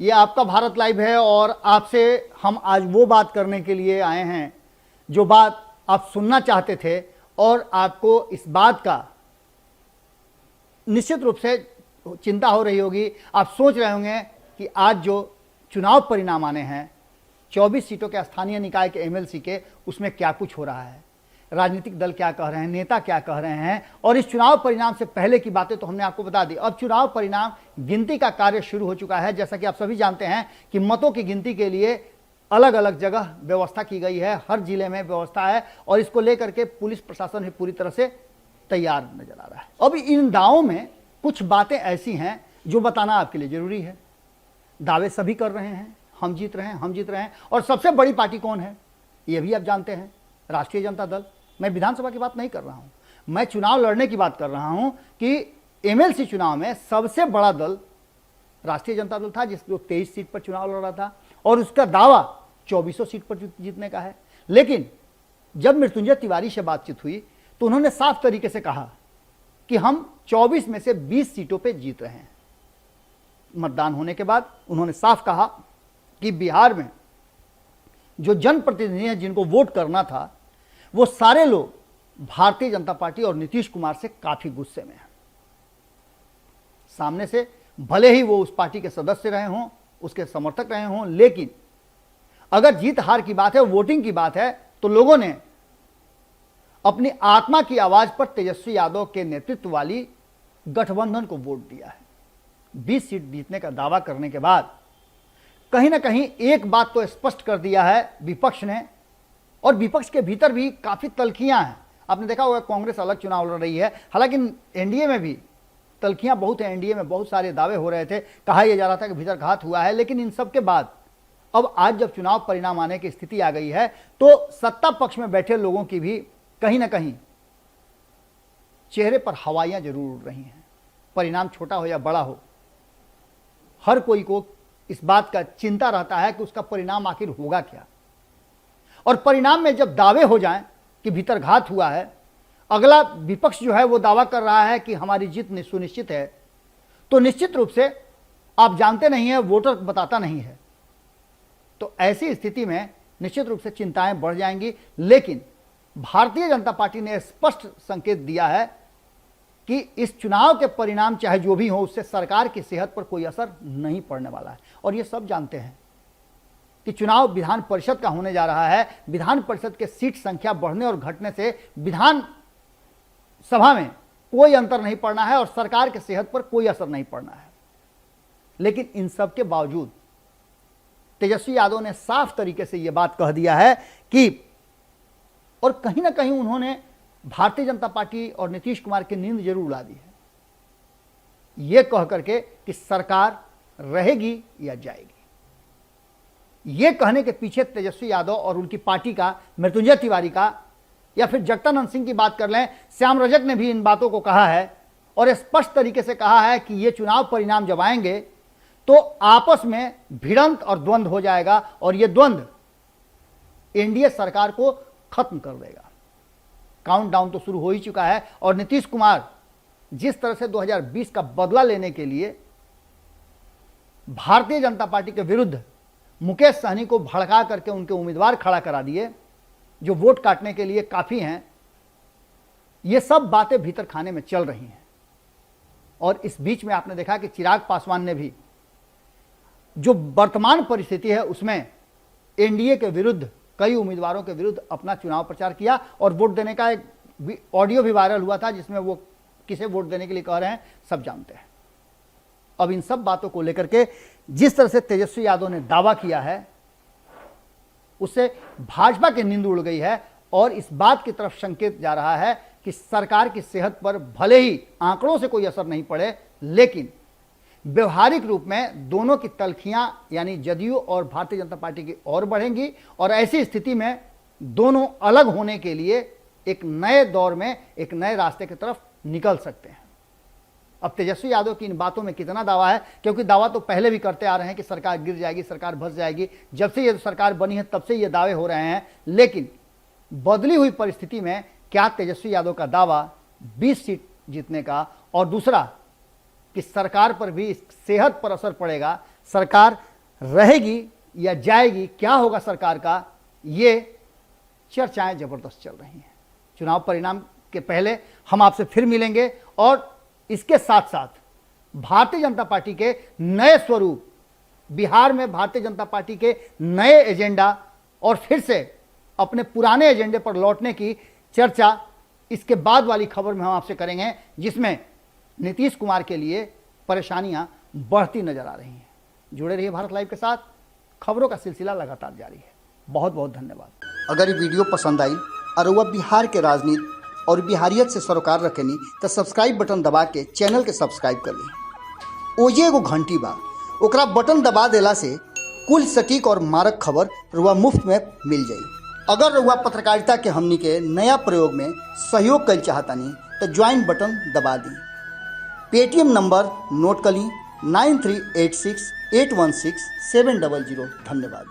ये आपका भारत लाइव है और आपसे हम आज वो बात करने के लिए आए हैं जो बात आप सुनना चाहते थे और आपको इस बात का निश्चित रूप से चिंता हो रही होगी। आप सोच रहे होंगे कि आज जो चुनाव परिणाम आने हैं 24 सीटों के स्थानीय निकाय के एमएलसी के, उसमें क्या कुछ हो रहा है, राजनीतिक दल क्या कह रहे हैं, नेता क्या कह रहे हैं। और इस चुनाव परिणाम से पहले की बातें तो हमने आपको बता दी। अब चुनाव परिणाम गिनती का कार्य शुरू हो चुका है। जैसा कि आप सभी जानते हैं कि मतों की गिनती के लिए अलग अलग जगह व्यवस्था की गई है, हर जिले में व्यवस्था है और इसको लेकर के पुलिस प्रशासन भी पूरी तरह से तैयार नजर आ रहा है। अब इन दावों में कुछ बातें ऐसी हैं जो बताना आपके लिए जरूरी है। दावे सभी कर रहे हैं, हम जीत रहे हैं, हम जीत रहे हैं। और सबसे बड़ी पार्टी कौन है ये भी आप जानते हैं, राष्ट्रीय जनता दल। मैं विधानसभा की बात नहीं कर रहा हूं, मैं चुनाव लड़ने की बात कर रहा हूं कि एमएलसी चुनाव में सबसे बड़ा दल राष्ट्रीय जनता दल था, जिसको 23 सीट पर चुनाव लड़ रहा था और उसका दावा 2400 सीट पर जीतने का है। लेकिन जब मृत्युंजय तिवारी से बातचीत हुई तो उन्होंने साफ तरीके से कहा कि हम 24 में से 20 सीटों पे जीत रहे हैं। मतदान होने के बाद उन्होंने साफ कहा कि बिहार में जो जनप्रतिनिधि हैं जिनको वोट करना था वो सारे लोग भारतीय जनता पार्टी और नीतीश कुमार से काफी गुस्से में हैं। सामने से भले ही वो उस पार्टी के सदस्य रहे हों, उसके समर्थक रहे हों, लेकिन अगर जीत हार की बात है, वोटिंग की बात है, तो लोगों ने अपनी आत्मा की आवाज पर तेजस्वी यादव के नेतृत्व वाली गठबंधन को वोट दिया है। 20 सीट जीतने का दावा करने के बाद कहीं ना कहीं एक बात तो स्पष्ट कर दिया है विपक्ष ने, और विपक्ष के भीतर भी काफी तल्खियां हैं। आपने देखा होगा कांग्रेस अलग चुनाव लड़ रही है, हालांकि एनडीए में भी तल्खियां बहुत है। एनडीए में बहुत सारे दावे हो रहे थे, कहा यह जा रहा था कि भीतर घात हुआ है। लेकिन इन सब के बाद अब आज जब चुनाव परिणाम आने की स्थिति आ गई है तो सत्ता पक्ष में बैठे लोगों की भी कहीं ना कहीं चेहरे पर हवाइयां जरूर उड़ रही हैं। परिणाम छोटा हो या बड़ा हो, हर कोई को इस बात का चिंता रहता है कि उसका परिणाम आखिर होगा क्या। और परिणाम में जब दावे हो जाएं कि भीतर घात हुआ है, अगला विपक्ष जो है वो दावा कर रहा है कि हमारी जीत सुनिश्चित है, तो निश्चित रूप से आप जानते नहीं है, वोटर बताता नहीं है। तो ऐसी स्थिति में निश्चित रूप से चिंताएं बढ़ जाएंगी। लेकिन भारतीय जनता पार्टी ने स्पष्ट संकेत दिया है कि इस चुनाव के परिणाम चाहे जो भी हो, उससे सरकार की सेहत पर कोई असर नहीं पड़ने वाला है। और ये सब जानते हैं कि चुनाव विधान परिषद का होने जा रहा है। विधान परिषद के सीट संख्या बढ़ने और घटने से विधान सभा में कोई अंतर नहीं पड़ना है और सरकार की सेहत पर कोई असर नहीं पड़ना है। लेकिन इन सब के बावजूद तेजस्वी यादव ने साफ तरीके से यह बात कह दिया है कि, और कहीं ना कहीं उन्होंने भारतीय जनता पार्टी और नीतीश कुमार की नींद जरूर उड़ा दी है, यह कह करके कि सरकार रहेगी या जाएगी। यह कहने के पीछे तेजस्वी यादव और उनकी पार्टी का, मृत्युंजय तिवारी का, या फिर जगदानंद सिंह की बात कर लें, श्याम रजक ने भी इन बातों को कहा है और स्पष्ट तरीके से कहा है कि यह चुनाव परिणाम जब आएंगे तो आपस में भिड़ंत और द्वंद्व हो जाएगा और यह द्वंद्व एनडीए सरकार को खत्म कर देगा। काउंटडाउन तो शुरू हो ही चुका है और नीतीश कुमार जिस तरह से 2020 का बदला लेने के लिए भारतीय जनता पार्टी के विरुद्ध मुकेश सहनी को भड़का करके उनके उम्मीदवार खड़ा करा दिए, जो वोट काटने के लिए काफी हैं, ये सब बातें भीतर खाने में चल रही हैं। और इस बीच में आपने देखा कि चिराग पासवान ने भी जो वर्तमान परिस्थिति है उसमें एनडीए के विरुद्ध, कई उम्मीदवारों के विरुद्ध अपना चुनाव प्रचार किया और वोट देने का एक ऑडियो भी वायरल हुआ था जिसमें वो किसे वोट देने के लिए कह रहे हैं सब जानते हैं। अब इन सब बातों को लेकर के जिस तरह से तेजस्वी यादव ने दावा किया है उससे भाजपा की नींद उड़ गई है और इस बात की तरफ संकेत जा रहा है कि सरकार की सेहत पर भले ही आंकड़ों से कोई असर नहीं पड़े, लेकिन व्यवहारिक रूप में दोनों की तल्खियां यानी जदयू और भारतीय जनता पार्टी की और बढ़ेंगी और ऐसी स्थिति में दोनों अलग होने के लिए एक नए दौर में, एक नए रास्ते की तरफ निकल सकते हैं। अब तेजस्वी यादव की इन बातों में कितना दावा है, क्योंकि दावा तो पहले भी करते आ रहे हैं कि सरकार गिर जाएगी, सरकार भस जाएगी। जब से ये सरकार बनी है तब से ये दावे हो रहे हैं, लेकिन बदली हुई परिस्थिति में क्या तेजस्वी यादव का दावा 20 सीट जीतने का और दूसरा कि सरकार पर भी सेहत पर असर पड़ेगा, सरकार रहेगी या जाएगी, क्या होगा सरकार का, ये चर्चाएं जबरदस्त चल रही हैं। चुनाव परिणाम के पहले हम आपसे फिर मिलेंगे और इसके साथ साथ भारतीय जनता पार्टी के नए स्वरूप, बिहार में भारतीय जनता पार्टी के नए एजेंडा और फिर से अपने पुराने एजेंडे पर लौटने की चर्चा इसके बाद वाली खबर में हम आपसे करेंगे, जिसमें नीतीश कुमार के लिए परेशानियां बढ़ती नजर आ रही हैं। जुड़े रहिए भारत लाइव के साथ, खबरों का सिलसिला लगातार जारी है। बहुत बहुत धन्यवाद। अगर ये वीडियो पसंद आई और वह बिहार के राजनीति और बिहारियत से सरोकार रखेनी तो सब्सक्राइब बटन दबा के चैनल के सब्सक्राइब कर ली। ओजे एगो घंटी बा, ओकरा बटन दबा देला से कुल सटीक और मारक खबर रुआ मुफ्त में मिल जाई। अगर रुआ पत्रकारिता के हमनी के नया प्रयोग में सहयोग कर चाहतानी तो ज्वाइन बटन दबा दी। पेटीएम नंबर नोट कर ली 9386816700। धन्यवाद।